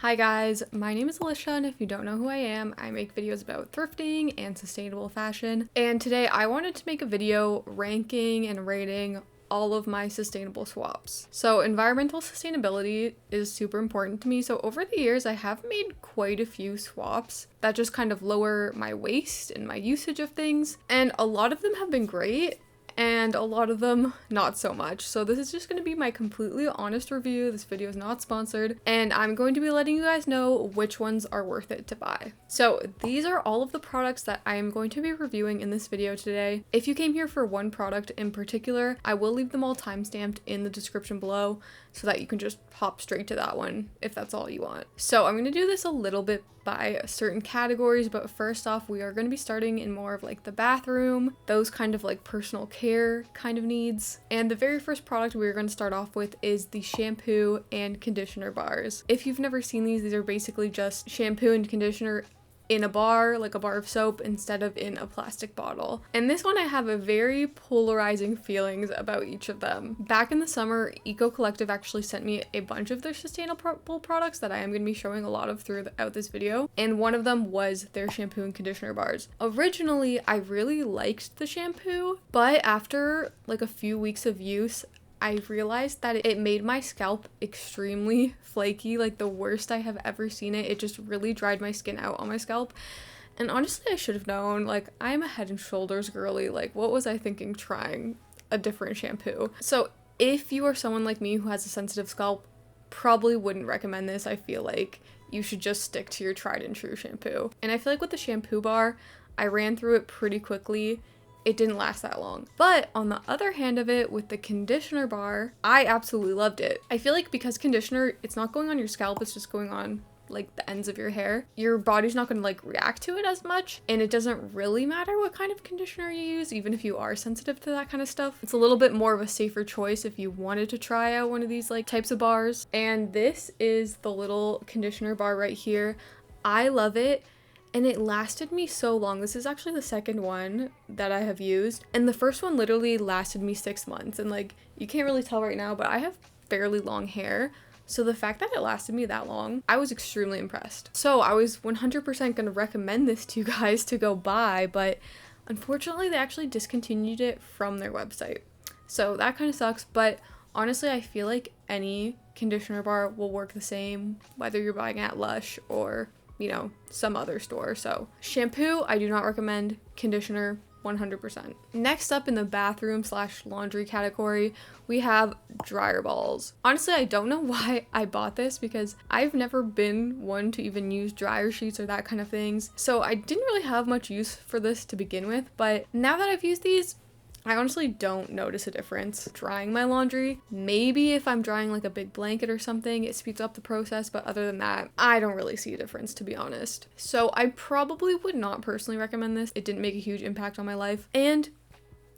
Hi guys, my name is Alicia, and if you don't know who I am, I make videos about thrifting and sustainable fashion. And today I wanted to make a video ranking and rating all of my sustainable swaps. So environmental sustainability is super important to me. So over the years, I have made quite a few swaps that just kind of lower my waste and my usage of things. And a lot of them have been great, and a lot of them not so much. So this is just going to be my completely honest review. This video is not sponsored, and I'm going to be letting you guys know which ones are worth it to buy. So these are all of the products that I am going to be reviewing in this video today. If you came here for one product in particular, I will leave them all timestamped in the description below so that you can just hop straight to that one if that's all you want. So I'm going to do this a little bit by certain categories, but first off, we are going to be starting in more of like the bathroom, those kind of like personal care kind of needs. And the very first product we're going to start off with is the shampoo and conditioner bars. If you've never seen these are basically just shampoo and conditioner in a bar, like a bar of soap, instead of in a plastic bottle. And this one I have a very polarizing feelings about each of them. Back in the summer, Eco Collective actually sent me a bunch of their sustainable products that I am going to be showing a lot of throughout this video, and one of them was their shampoo and conditioner bars. Originally, I really liked the shampoo, but after like a few weeks of use, I realized that it made my scalp extremely flaky, like the worst I have ever seen it. It just really dried my skin out on my scalp. And honestly, I should have known. Like, I'm a Head and Shoulders girly. Like, what was I thinking trying a different shampoo? So if you are someone like me who has a sensitive scalp, probably wouldn't recommend this. I feel like you should just stick to your tried and true shampoo. And I feel like with the shampoo bar, I ran through it pretty quickly. It didn't last that long. But on the other hand of it, with the conditioner bar, I absolutely loved it. I feel like because conditioner, it's not going on your scalp, it's just going on like the ends of your hair. Your body's not going to like react to it as much, and it doesn't really matter what kind of conditioner you use, even if you are sensitive to that kind of stuff. It's a little bit more of a safer choice if you wanted to try out one of these like types of bars. And this is the little conditioner bar right here. I love it. And it lasted me so long. This is actually the second one that I have used. And the first one literally lasted me 6 months. And like, you can't really tell right now, but I have fairly long hair. So the fact that it lasted me that long, I was extremely impressed. So I was 100% going to recommend this to you guys to go buy, but unfortunately they actually discontinued it from their website. So that kind of sucks, but honestly, I feel like any conditioner bar will work the same, whether you're buying at Lush or, you know, some other store. So shampoo, I do not recommend. Conditioner, 100%. Next up in the bathroom / laundry category, we have dryer balls. Honestly, I don't know why I bought this because I've never been one to even use dryer sheets or that kind of things. So I didn't really have much use for this to begin with, but now that I've used these, I honestly don't notice a difference drying my laundry. Maybe if I'm drying like a big blanket or something, it speeds up the process, but other than that, I don't really see a difference, to be honest. So I probably would not personally recommend this. It didn't make a huge impact on my life, and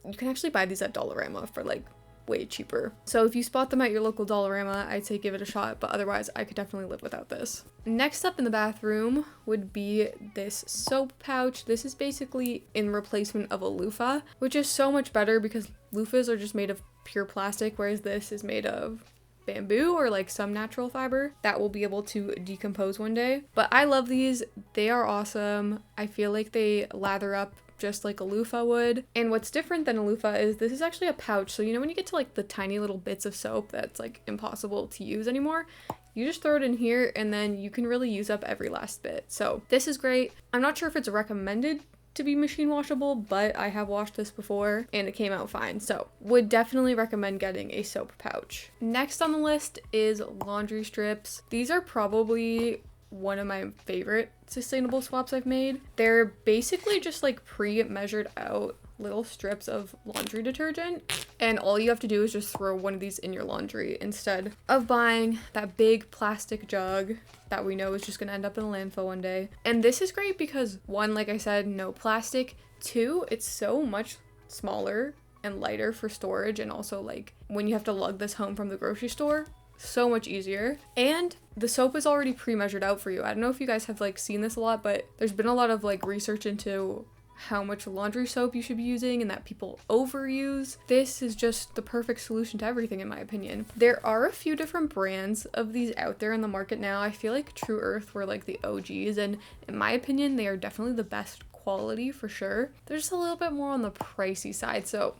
you can actually buy these at Dollarama for like way cheaper. So if you spot them at your local Dollarama, I'd say give it a shot, but otherwise I could definitely live without this. Next up in the bathroom would be this soap pouch. This is basically in replacement of a loofah, which is so much better because loofahs are just made of pure plastic, whereas this is made of bamboo or like some natural fiber that will be able to decompose one day. But I love these. They are awesome. I feel like they lather up just like a loofah would. And what's different than a loofah is this is actually a pouch. So you know when you get to like the tiny little bits of soap that's like impossible to use anymore, you just throw it in here and then you can really use up every last bit. So this is great. I'm not sure if it's recommended to be machine washable, but I have washed this before and it came out fine. So would definitely recommend getting a soap pouch. Next on the list is laundry strips. These are probably one of my favorite sustainable swaps I've made. They're basically just like pre-measured out little strips of laundry detergent, and all you have to do is just throw one of these in your laundry instead of buying that big plastic jug that we know is just gonna end up in a landfill one day. And this is great because one, like I said, no plastic. Two, it's so much smaller and lighter for storage, and also like when you have to lug this home from the grocery store, so much easier. And the soap is already pre-measured out for you. I don't know if you guys have like seen this a lot, but there's been a lot of like research into how much laundry soap you should be using and that people overuse. This is just the perfect solution to everything in my opinion. There are a few different brands of these out there in the market now. I feel like True Earth were like the OGs, and in my opinion they are definitely the best quality for sure. They're just a little bit more on the pricey side, so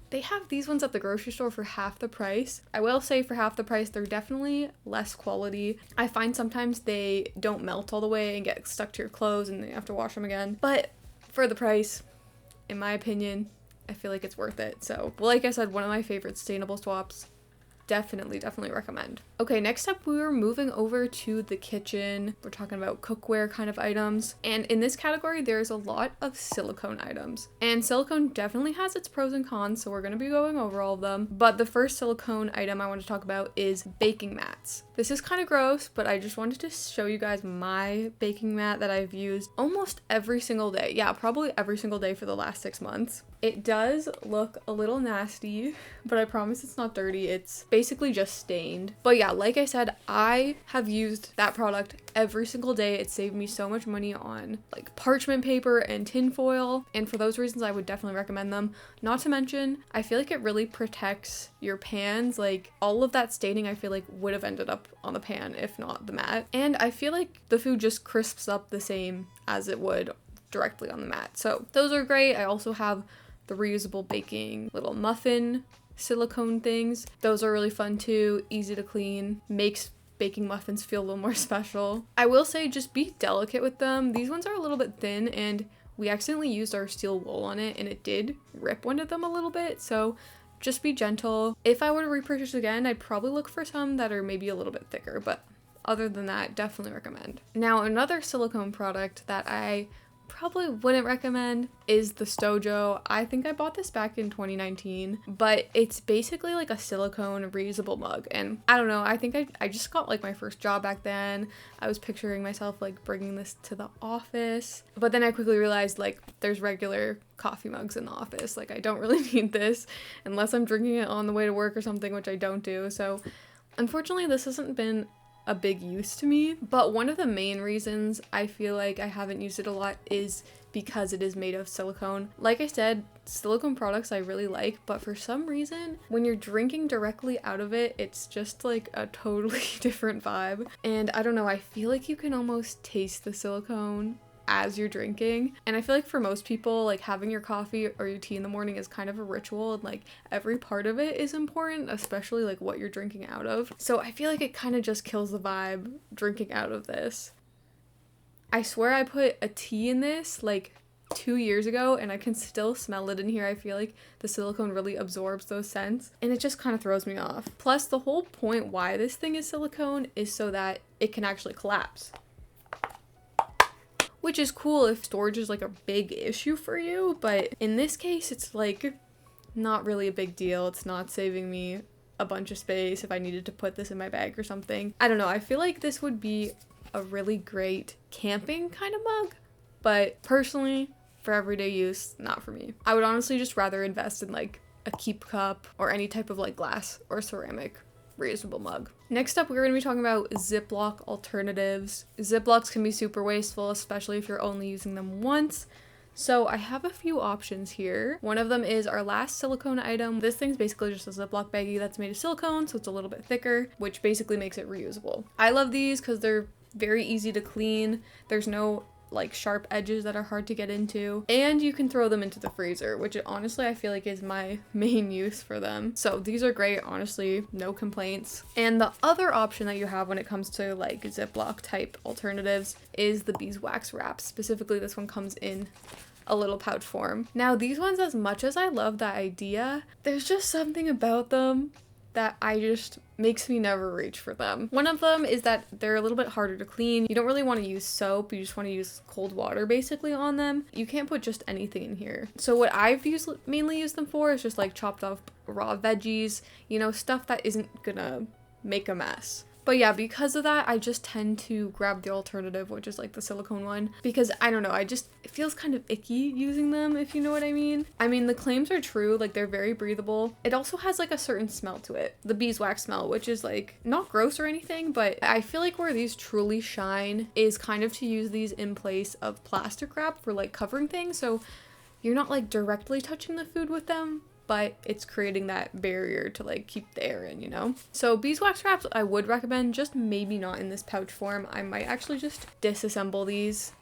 they have these ones at the grocery store for half the price. I will say for half the price, they're definitely less quality. I find sometimes they don't melt all the way and get stuck to your clothes and you have to wash them again. But for the price, in my opinion, I feel like it's worth it. So, like I said, one of my favorite sustainable swaps. Definitely recommend. Okay, next up we were moving over to the kitchen. We're talking about cookware kind of items. And in this category, there's a lot of silicone items. And silicone definitely has its pros and cons, so we're going to be going over all of them. But the first silicone item I want to talk about is baking mats. This is kind of gross, but I just wanted to show you guys my baking mat that I've used almost every single day. Yeah, probably every single day for the last 6 months. It does look a little nasty, but I promise it's not dirty. It's basically just stained. But yeah, like I said, I have used that product every single day. It saved me so much money on like parchment paper and tin foil, and for those reasons I would definitely recommend them. Not to mention, I feel like it really protects your pans. Like all of that staining I feel like would have ended up on the pan if not the mat, and I feel like the food just crisps up the same as it would directly on the mat. So those are great. I also have the reusable baking little muffin silicone things. Those are really fun too, easy to clean, makes baking muffins feel a little more special. I will say just be delicate with them. These ones are a little bit thin and we accidentally used our steel wool on it and it did rip one of them a little bit, so just be gentle. If I were to repurchase again, I'd probably look for some that are maybe a little bit thicker, but other than that, definitely recommend. Now, another silicone product that I probably wouldn't recommend is the Stojo. I think I bought this back in 2019, but it's basically like a silicone reusable mug, and I don't know, I think I just got like my first job back then. I was picturing myself like bringing this to the office, but then I quickly realized like there's regular coffee mugs in the office. Like I don't really need this unless I'm drinking it on the way to work or something, which I don't do. So unfortunately this hasn't been a big use to me, but one of the main reasons I feel like I haven't used it a lot is because it is made of silicone. Like I said, silicone products I really like, but for some reason when you're drinking directly out of it, it's just like a totally different vibe. And I don't know, I feel like you can almost taste the silicone as you're drinking, and I feel like for most people, like having your coffee or your tea in the morning is kind of a ritual, and like every part of it is important, especially like what you're drinking out of. So I feel like it kind of just kills the vibe drinking out of this. I swear I put a tea in this like 2 years ago and I can still smell it in here. I feel like the silicone really absorbs those scents and it just kind of throws me off. Plus the whole point why this thing is silicone is so that it can actually collapse, which is cool if storage is like a big issue for you, but in this case it's like not really a big deal. It's not saving me a bunch of space if I needed to put this in my bag or something. I don't know, I feel like this would be a really great camping kind of mug, but personally for everyday use, not for me. I would honestly just rather invest in like a keep cup or any type of like glass or ceramic reusable mug. Next up, we're going to be talking about Ziploc alternatives. Ziplocs can be super wasteful, especially if you're only using them once. So I have a few options here. One of them is our last silicone item. This thing's basically just a Ziploc baggie that's made of silicone, so it's a little bit thicker, which basically makes it reusable. I love these because they're very easy to clean. There's no like sharp edges that are hard to get into, and you can throw them into the freezer, which honestly I feel like is my main use for them. So these are great, honestly, no complaints. And the other option that you have when it comes to like Ziploc type alternatives is the beeswax wraps. Specifically, this one comes in a little pouch form. Now these ones, as much as I love that idea, there's just something about them that makes me never reach for them. One of them is that they're a little bit harder to clean. You don't really want to use soap, you just want to use cold water basically on them. You can't put just anything in here. So what I've mainly used them for is just like chopped off raw veggies, you know, stuff that isn't gonna make a mess. But yeah, because of that, I just tend to grab the alternative, which is like the silicone one, because I don't know, it feels kind of icky using them, if you know what I mean. I mean, the claims are true, like they're very breathable. It also has like a certain smell to it, the beeswax smell, which is like not gross or anything, but I feel like where these truly shine is kind of to use these in place of plastic wrap for like covering things. So you're not like directly touching the food with them, but it's creating that barrier to like keep the air in, you know? So beeswax wraps I would recommend, just maybe not in this pouch form. I might actually just disassemble these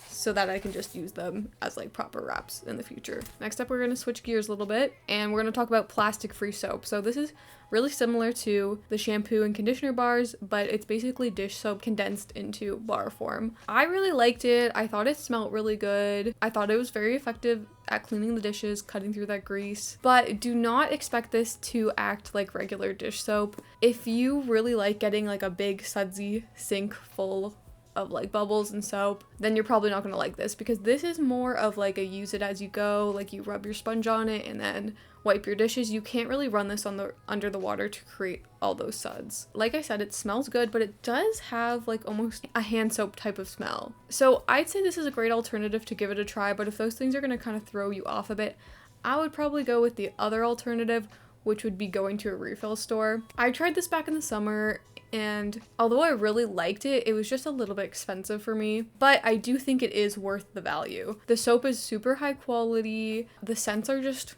so that I can just use them as like proper wraps in the future. Next up, we're gonna switch gears a little bit and we're gonna talk about plastic-free soap. So this is really similar to the shampoo and conditioner bars, but it's basically dish soap condensed into bar form. I really liked it. I thought it smelled really good. I thought it was very effective at cleaning the dishes, cutting through that grease, but do not expect this to act like regular dish soap. If you really like getting like a big sudsy sink full of like bubbles and soap, then you're probably not gonna like this, because this is more of like a use it as you go, like you rub your sponge on it and then wipe your dishes. You can't really run this on the under the water to create all those suds. Like I said, it smells good, but it does have like almost a hand soap type of smell. So I'd say this is a great alternative to give it a try, but if those things are gonna kind of throw you off a bit, I would probably go with the other alternative, which would be going to a refill store. I tried this back in the summer, and although I really liked it, it was just a little bit expensive for me, but I do think it is worth the value. The soap is super high quality. The scents are just,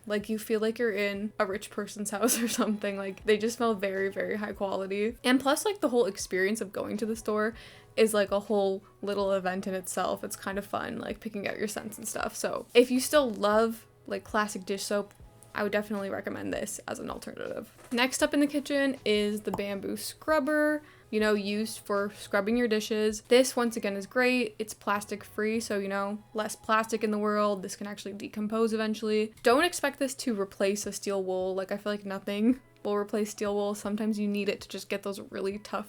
like you feel like you're in a rich person's house or something. Like they just smell very, very high quality. And plus like the whole experience of going to the store is like a whole little event in itself. It's kind of fun, like picking out your scents and stuff. So if you still love like classic dish soap, I would definitely recommend this as an alternative. Next up in the kitchen is the bamboo scrubber, you know, used for scrubbing your dishes. This once again is great. It's plastic free, so you know, less plastic in the world. This can actually decompose eventually. Don't expect this to replace a steel wool. Like I feel like nothing will replace steel wool. Sometimes you need it to just get those really tough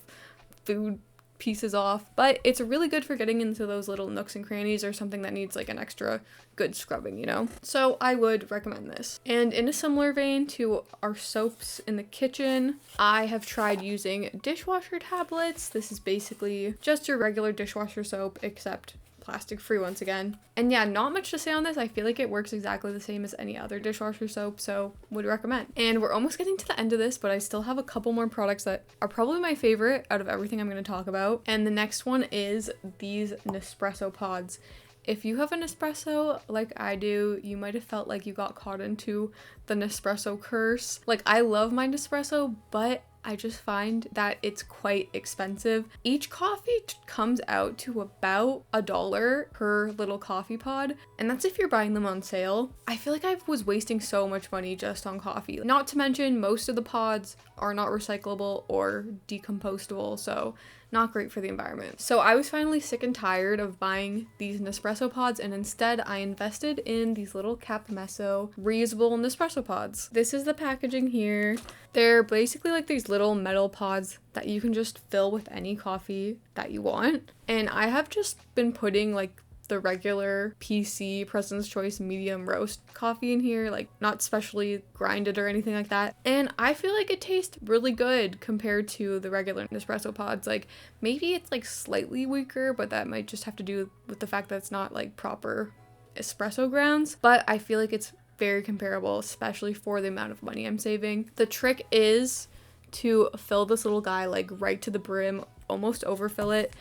food pieces off, but it's really good for getting into those little nooks and crannies or something that needs like an extra good scrubbing, you know? So I would recommend this. And in a similar vein to our soaps in the kitchen, I have tried using dishwasher tablets. This is basically just your regular dishwasher soap, except plastic free once again. And yeah, not much to say on this. I feel like it works exactly the same as any other dishwasher soap, so would recommend. And we're almost getting to the end of this, but I still have a couple more products that are probably my favorite out of everything I'm going to talk about. And the next one is these Nespresso pods. If you have a Nespresso like I do, you might have felt like you got caught into the Nespresso curse. Like I love my Nespresso, but I just find that it's quite expensive. Each coffee comes out to about $1 per little coffee pod, and that's if you're buying them on sale. I feel like I was wasting so much money just on coffee. Not to mention, most of the pods are not recyclable or decompostable, so not great for the environment. So I was finally sick and tired of buying these Nespresso pods, and instead I invested in these little Capamesso reusable Nespresso pods. This is the packaging here. They're basically like these little metal pods that you can just fill with any coffee that you want. And I have just been putting like the regular PC President's Choice medium roast coffee in here, like not specially grinded or anything like that. And I feel like it tastes really good compared to the regular Nespresso pods. Like maybe it's like slightly weaker, but that might just have to do with the fact that it's not like proper espresso grounds. But I feel like it's very comparable, especially for the amount of money I'm saving. The trick is to fill this little guy like right to the brim, almost overfill it,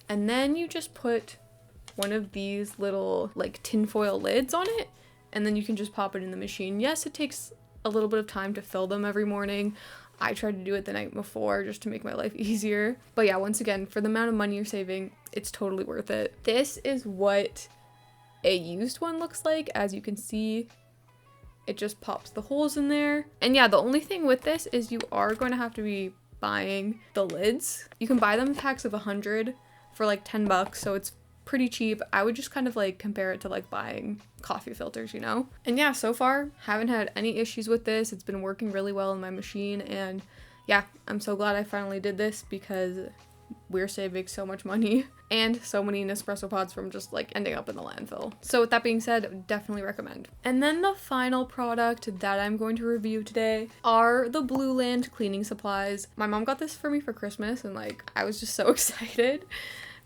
and then you just put one of these little like tinfoil lids on it, and then you can just pop it in the machine. Yes, it takes a little bit of time to fill them every morning. I tried to do it the night before just to make my life easier. But yeah, once again, for the amount of money you're saving, it's totally worth it. This is what a used one looks like. As you can see, it just pops the holes in there. And yeah, the only thing with this is you are going to have to be buying the lids. You can buy them in packs of 100 for like $10, so it's pretty cheap. I would just kind of like compare it to like buying coffee filters, you know? And yeah, so far haven't had any issues with this. It's been working really well in my machine, and yeah, I'm so glad I finally did this because we're saving so much money and so many Nespresso pods from just like ending up in the landfill. So with that being said, definitely recommend. And then the final product that I'm going to review today are the Blue Land cleaning supplies. My mom got this for me for Christmas, and like I was just so excited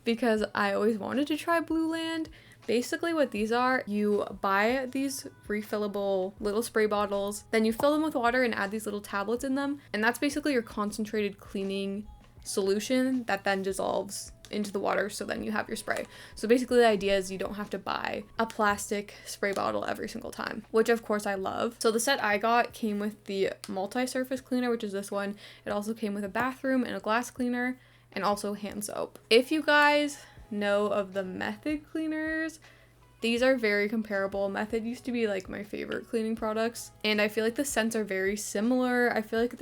because I always wanted to try Blue Land. Basically what these are, you buy these refillable little spray bottles, then you fill them with water and add these little tablets in them, and that's basically your concentrated cleaning solution that then dissolves into the water, so then you have your spray. So basically the idea is you don't have to buy a plastic spray bottle every single time, which of course I love. So the set I got came with the multi-surface cleaner, which is this one. It also came with a bathroom and a glass cleaner and also hand soap. If you guys know of the Method cleaners, these are very comparable. Method used to be like my favorite cleaning products, and I feel like the scents are very similar. I feel like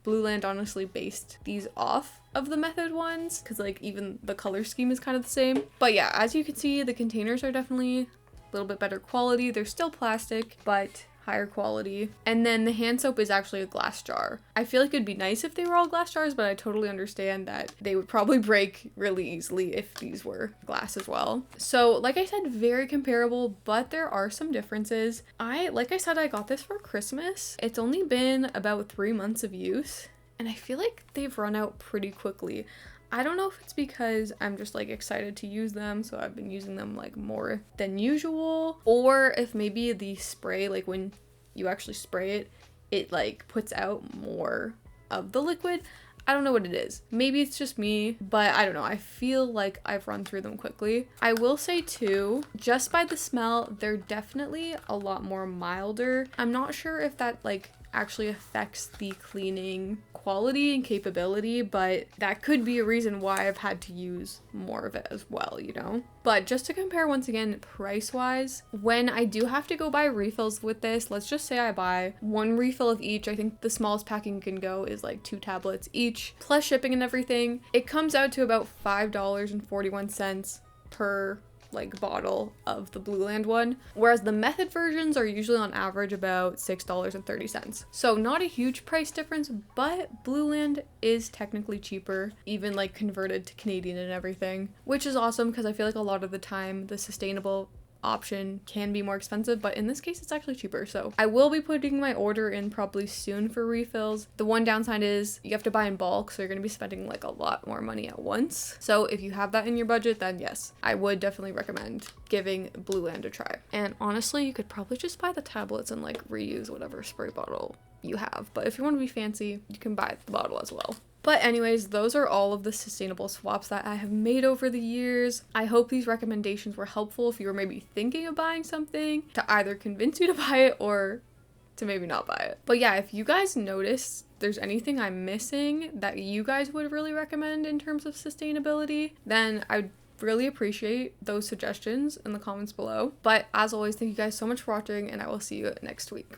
Blueland honestly based these off of the Method ones, because like even the color scheme is kind of the same. But yeah, as you can see, the containers are definitely a little bit better quality. They're still plastic, but higher quality. And then the hand soap is actually a glass jar. I feel like it'd be nice if they were all glass jars, but I totally understand that they would probably break really easily if these were glass as well. So like I said, very comparable, but there are some differences. Like I said, I got this for Christmas. It's only been about 3 months of use, and I feel like they've run out pretty quickly. I don't know if it's because I'm just like excited to use them, so I've been using them like more than usual, or if maybe the spray, like when you actually spray it, it like puts out more of the liquid. I don't know what it is. Maybe it's just me, but I don't know. I feel like I've run through them quickly. I will say too, just by the smell, they're definitely a lot more milder. I'm not sure if that like actually affects the cleaning quality and capability, but that could be a reason why I've had to use more of it as well, you know? But just to compare once again, price-wise, when I do have to go buy refills with this, let's just say I buy 1 refill of each. I think the smallest packing can go is like 2 tablets each, plus shipping and everything. It comes out to about $5.41 per like bottle of the Blueland one, whereas the Method versions are usually on average about $6.30. So not a huge price difference, but Blueland is technically cheaper, even like converted to Canadian and everything, which is awesome because I feel like a lot of the time the sustainable option can be more expensive, but in this case it's actually cheaper. So I will be putting my order in probably soon for refills. The one downside is you have to buy in bulk, so you're going to be spending like a lot more money at once. So if you have that in your budget, then yes, I would definitely recommend giving Blueland a try. And honestly, you could probably just buy the tablets and like reuse whatever spray bottle you have, but if you want to be fancy, you can buy the bottle as well. But anyways, those are all of the sustainable swaps that I have made over the years. I hope these recommendations were helpful if you were maybe thinking of buying something, to either convince you to buy it or to maybe not buy it. But yeah, if you guys notice there's anything I'm missing that you guys would really recommend in terms of sustainability, then I'd really appreciate those suggestions in the comments below. But as always, thank you guys so much for watching, and I will see you next week.